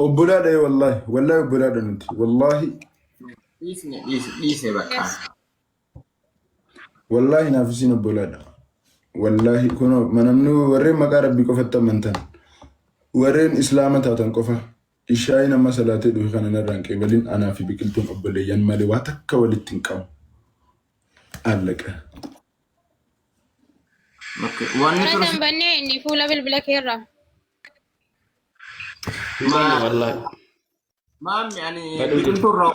obbolaa wallahi obbolaadha nuti wallahi dhiise bakka. Wallahi naaf isin obbolaadha. Wallahi kun manamnu warreen maqaa rabbii qofatti amantan warreen islaama taatan qofa ishaayi nama salaatee dhufe kana narraan qeebalin anaa fi biqiltuun obboleeyyan malee waa takka walitti hin qabu. Allaqa. Wanni Mana tambannee inni fuula bilbila keerra. Wallahi. Maammi ani biqiltuu irraa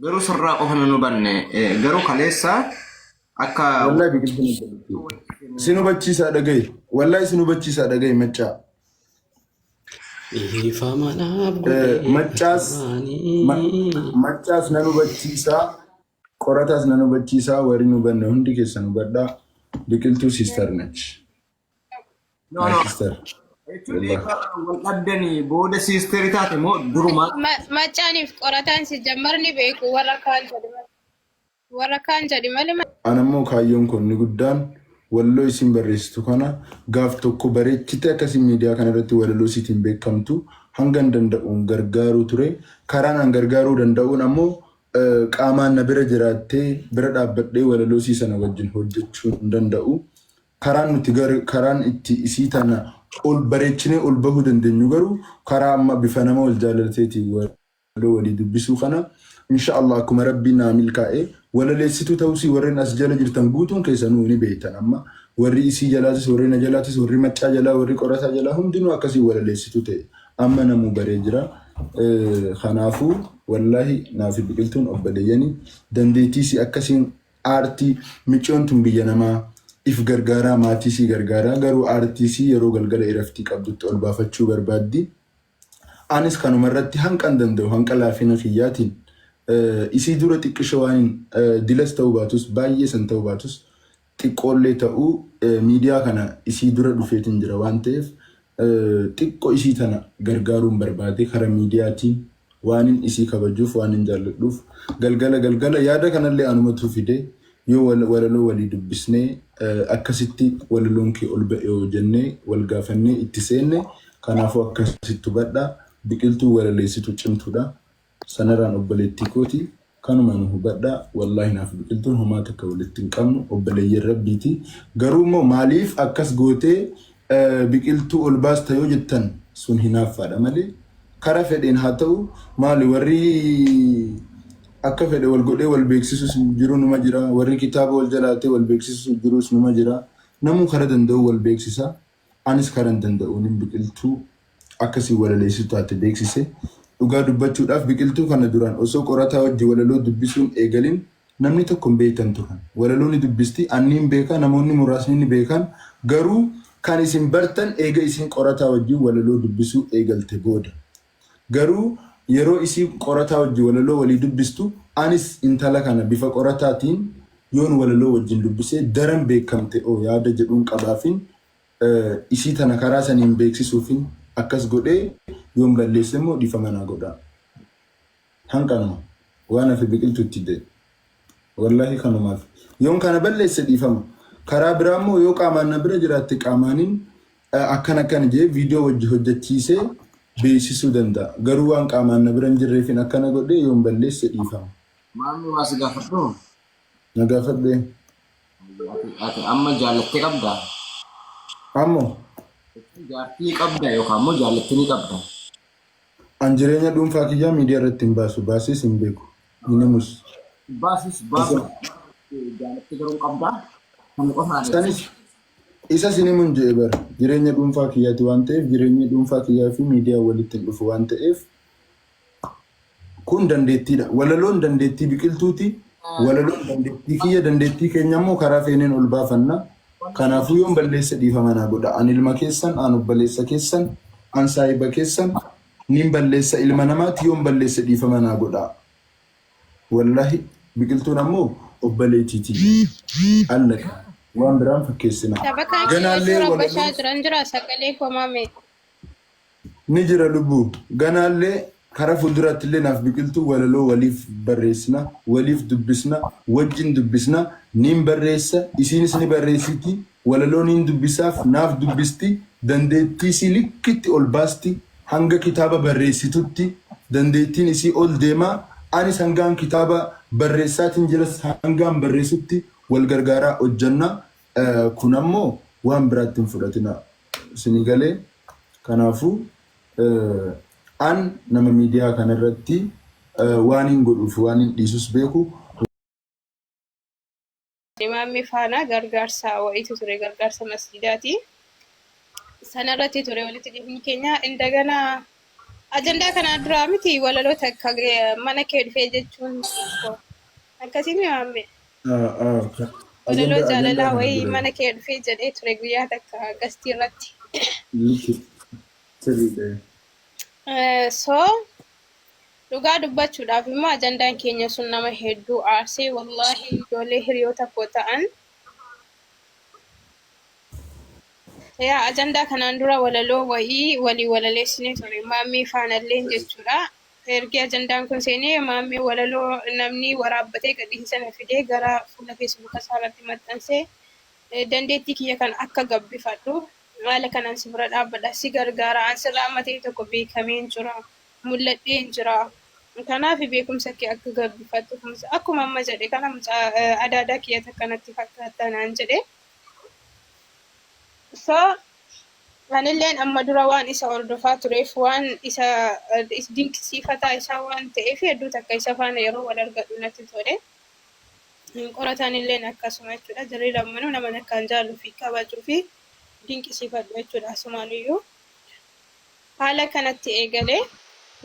garuu sirraa qofa nu banne garuu kaleessa akka wallahi biqiltuun sinu bachiisaa dhagaye wallahi sinu bachiisaa dhagaye maccaa macaas nanu bachiisaa qorataas nanu bachiisaa warri nu banne hundi keessa nu badhaa biqiltuu siistar nach siistar Waladani booda siisteri taate moo duruma Macaaniif qorataan si jammarni beeku warra kaan jedhi malee. anammoo kaayyoon kun ni guddaan walloo isin barreessitu kana gaaf tokko bareechite akkasii miidiyaa kana irratti walaloo isiitiin beekamtu hangan danda'uun gargaaruu ture karaan gargaaruu danda'uun ammoo qaamaan na bira jiraattee bira dhaabbadhee walaloo isii sana wajjin hojjechuu hin danda'u karaan nuti karaan itti isii tana ol bareechinee ol bahuu dandeenyu garuu karaa amma bifa nama wal jaalateetii walaloo walii dubbisuu kana inshallah akkuma rabbiin naa milkaa'ee walaleessituu ta'uusii warreen as jala jirtan guutuun keessanuu ni beektan amma warri isii jalaatis warri na jalaatis warri maccaa jalaa warri qorataa jalaa hundinuu akkasii walaleessituu ta'e amma namuu baree jira kanaafuu wallahi naafi biqiltuun obboleeyyanii dandeettiisii akkasiin aartii micoon tun biyya namaa if gargaaraa maatii sii gargaaraa garuu aartii sii yeroo galgala iraftii qabdutti ol baafachuu barbaaddi anis kanuma irratti hanqan danda'u hanqa laafina kiyyaatiin isii dura xiqqisho waan dilas ta'uu baatus baay'ee san ta'uu baatus xiqqoollee ta'uu miidiyaa kana isii dura dhufeetiin jira waan ta'eef xiqqoo isii tana gargaaruun barbaade karaa miidiyaatiin waanin isii kabajuuf waanin jaalladhuuf galgala yaada kanallee anumatu fide yoo walaloo walii dubbisnee akkasitti walaloon kee ol ba'e yoo jennee wal gaafannee itti seenne kanaafuu akkasitti hubadhaa biqiltuu walaleessitu cimtuudha sanarraan obboleettii kooti kanuma nu hubadhaa wallahi naaf biqiltuun homaa takka walitti hin qabnu obboleeyyan rabbiiti garuu immoo maaliif akkas gootee biqiltuu ol baasta yoo jettan sun hinaaffaadha malee karaa fedheen haa ta'u maali warri akka fedhe wal godhee wal beeksisus jiru numa jira warri kitaaba wal jalaatee wal beeksisus jirus numa jira namuu karaa danda'u wal beeksisa anis karaa danda'uun biqiltuu akkasii walaleessitu taate beeksise dhugaa dubbachuudhaaf biqiltuu kana duraan osoo qorataa wajji walaloo dubbisuun eegalin namni tokko hin beektan turan walaloo ni dubbisti anniin beekaa namoonni muraasni ni beekan garuu kan isin bartan eega isin qorataa wajjin walaloo dubbisuu eegalte booda garuu yeroo isin qorataa wajjin walaloo walii dubbistu anis intala kana bifa qorataatiin yoon walaloo wajjin dubbisee daran beekamte oo yaada jedhuun qabaafin isii tana karaa saniin beeksisuufin akkas godhee yoon balleesse immoo dhiifama naa godhaa hanqanuma waan hafe biqiltuutti de wallahi kanumaaf yoon kana balleesse dhiifama karaa biraa immoo yoo qaamaan na bira jiraatte qaamaaniin akkan jee viidiyoo wajji hojjechiisee beeksisuu danda'a garuu waan qaamaan na bira hin jirreefin akkana godhee yoon balleesse dhiifama. maammi waa si gaafadhu Na gaafadhee. ati amma jaalattee qabdaa Ammoo jaartii qabda yookaan immoo jaalattii ni qabda an jireenya dhuunfaa kiyyaa miidiyaa irratti hin baasu baasis hin beeku minimus. baasis jaalattii garuu qabdaa kan qofaan Sanis isa sinimun jee bara jireenya dhuunfaa kiyyaati waan ta'eef jireenyi dhuunfaa kiyyaa fi miidiyaa walitti hin dhufu waan ta'eef kun dandeettiidha walaloon dandeettii biqiltuuti walaloon dandeettii kiyya dandeettii keenya immoo karaa feeneen ol baafanna kanaafuu yoon balleessa dhiifama naa godha an ilma keessan an obboleessa keessan an saahiba keessan nin balleessa ilma namaati yoon balleessa dhiifama naa godha wallahi biqiltuun ammoo obboleetiiti allaqa waan biraan fakkeessina Ganaallee rabbashaa jiran jira sagalee koomame. ni jira lubbuu ganaallee karaa fuulduraatti illee naaf biqiltuu walaloo waliif barreessina waliif dubbisna wajjin dubbisna nin barreessa isiinis ni barreessiti walaloo nin dubbisaaf naaf dubbisti dandeettii si likkitti ol baasti hanga kitaaba barreessitutti dandeettiin isii ol deemaa anis hangaan kitaaba barreessaatiin jiras hangaan barreessutti wal gargaaraa hojjanna kun ammoo waan biraatti hin fudhatina isinii galee kanaafuu an nama miidiyaa kanarratti waan hin godhuuf waan hin dhiisus beeku Imaamni faana gargaarsa wayiitu ture gargaarsa masjidaati. Sanarratti ture walitti dhufni keenya indagana ajandaa kana dura miti walaloota akka mana kee dhufee jechuun akkasiin imaamni. Walaloo jaalalaa wayii mana kee dhufee jedhee ture guyyaa takka gastii irratti. So dhugaa dubbachuudhaaf immoo ajandaan keenya sun nama hedduu aarsee wallahi ijoollee hiriyoota koo ta'an yaa ajandaa kanaan dura walaloo wayii walii walaleessinee ture maammii faanallee jechuudha. Ergi ajandaan kun seenee maammii walaloo namni waraabbatee gadhiise sana fidee gara fuula feesbuuka isaarratti maxxansee dandeettii kiyya kan akka gabbifadhu haala kanaan si bira dhaabbadha si gargaara ansirraa matee tokko beekameen jira. Mul'adheen jira. Kanaaf beekumsa kee akka gabbifattu akkuma amma jedhe kana adaadaa kiyyata kanatti fakkaata naan jedhe. So anilleen amma dura waan isa hordofaa tureef waan isa dinqisiifataa isaa waan ta'eef hedduu takka isa faana yeroo wal argadhu natti tole. Qoratanilleen akkasuma jechuudha. Jarri lammanuu nama akkaan jaalluu fi kabajuu fi dinqisiifadhu jechuudha asumaaniyyuu. Haala kanatti eegalee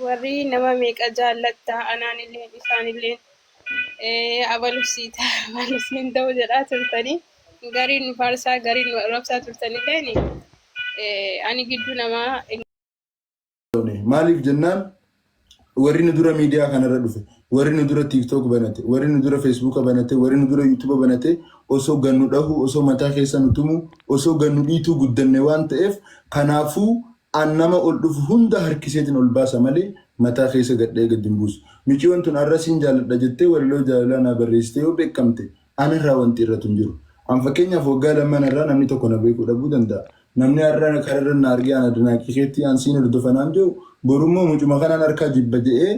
warri nama meeqa jaallatta anaanillee isaanillee abalusiita abalusiin ta'uu jedhaa turtanii gariin faarsaa gariin rabsaa turtanillee ani gidduu namaa maaliif jennaan warri nu dura miidiyaa kanarra dhufe warri nu dura TikTok banate warri nu dura Facebook banate warri nu dura YouTube banate osoo gannu dhahu osoo mataa keessa nu tumu osoo gannu dhiituu guddanne waan ta'eef kanaafuu annama ol dhufu hunda harkiseetiin ol baasa malee mataa keessa gadhee gad hin buusu. Michiiwwan tun arrasiin jaalladha jettee walaloo jaalalaa naa barreessitee yoo beekamte anarraa wanti irratti hin jiru. An fakkeenyaaf waggaa lamaan irraa namni tokko na beekuu dhabuu danda'a. Namni har'a kararra na argee ana dinaaqiseetti an siin hordofanaan jiru borummoo mucuma kanaan harkaa jibba jedhee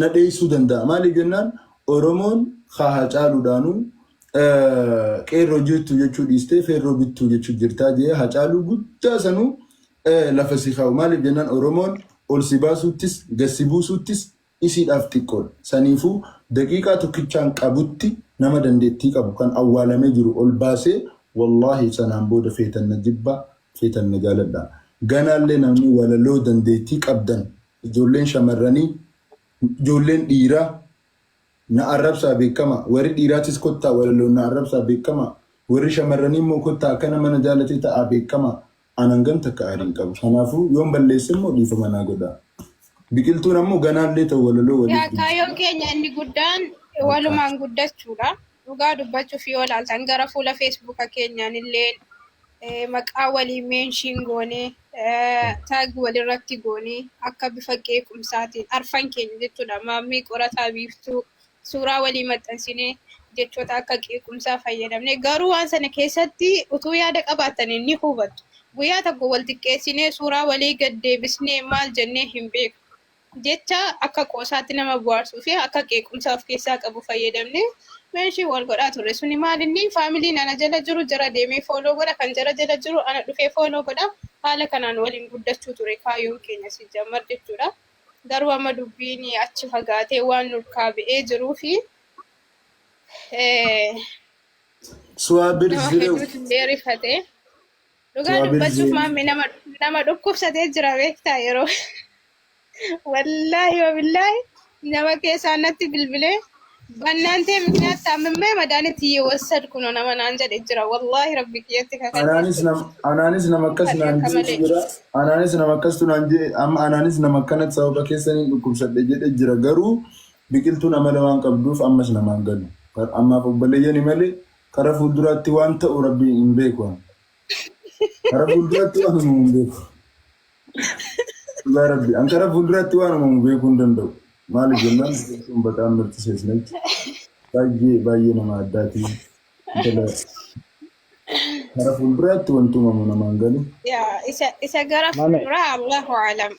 na dheessuu danda'a. Maaliif jennaan Oromoon haa caaluudhaanuu qeerroo jirtu jechuu dhiistee feerroo bittuu jechuu jirtaa jee haa caaluu guddaa sanuu lafa si kaa'u maaliif jennaan Oromoon ol si baasuuttis gassi buusuuttis isiidhaaf xiqqoodha. Saniifuu daqiiqaa tokkichaan qabutti nama dandeettii qabu kan awwaalamee jiru ol baasee wallaahi sanaan booda feetan na jibba feetan na jaaladha. Ganaallee namni walaloo dandeettii qabdan ijoolleen shamarranii ijoolleen dhiiraa na arrabsaa beekama warri dhiiraatis kottaa walaloo na arrabsaa beekama warri shamarranii immoo kottaa akkana mana jaalatee ta'aa beekama. Anan ganta ka'aariin qabu. Kanaafuu yoon balleesse immoo dhiifama naa godha. Biqiltuun ammoo ganaallee ta'u walaloo waliif. Kaayyoon keenya inni guddaan walumaan guddachuudha. Dhugaa dubbachuuf yoo ilaaltan gara fuula feesbuuka keenyaan illee maqaa walii meenshiin goonee taag walirratti goonee akka bifa qeequmsaatiin arfan keenya jechuudha. Maammii qorataa biiftuu suuraa walii maxxansinee jechoota akka qeequmsaa fayyadamne garuu waan sana keessatti utuu yaada qabaatan ni hubattu. Guyyaa tokko wal xiqqeessinee suuraa walii gad deebisnee maal jennee hin beeku. Jecha akka qoosaatti nama bohaarsuu fi akka qeequmsaa of keessaa qabu fayyadamne meeshii wal godhaa turre. Suni maal inni faamiliin ana jala jiru jara deemee fooloo godha kan jara jala jiru ana dhufee fooloo godha. Haala kanaan waliin guddachuu ture kaayyoon keenya si jammar jechuudha. Garuu amma dubbiin achi fagaatee waan nurkaa ba'ee jiruu fi suwaabir zireu dheerifatee dhugaa dubbachuuf maammi nama dhukkubsatee jira beektaa yeroo wallaahi wabillaahi nama keessaa natti bilbilee bannantee mikinaat taamimee madaanitti እየወሰድኩ ነው nama naan jedhe jira wallaahi rabbi kiyyatti anaanis nama akkas naan jira anaanis nama akkastu naan jedhe amma anaanis nama akkanatti sababa keessanii dhukkubsadhe jedhe jira garuu biqiltuun amala waan qabduuf ammas namaan galu ammaaf obboleeyyanii malee karaa fuulduraatti waan ta'u rabbi hin beeku karaa fuulduraatti waan uumamu hin beeku rabbi an karaa fuulduraatti waan uumamu beekuu hin danda'u maaliif jennaan biqiltuun baqaan mirtiseesnetti baay'ee nama addaati Kara fuulduratti wanti uumamu namaan galu. Isa gara fuulduraa Allahu alam.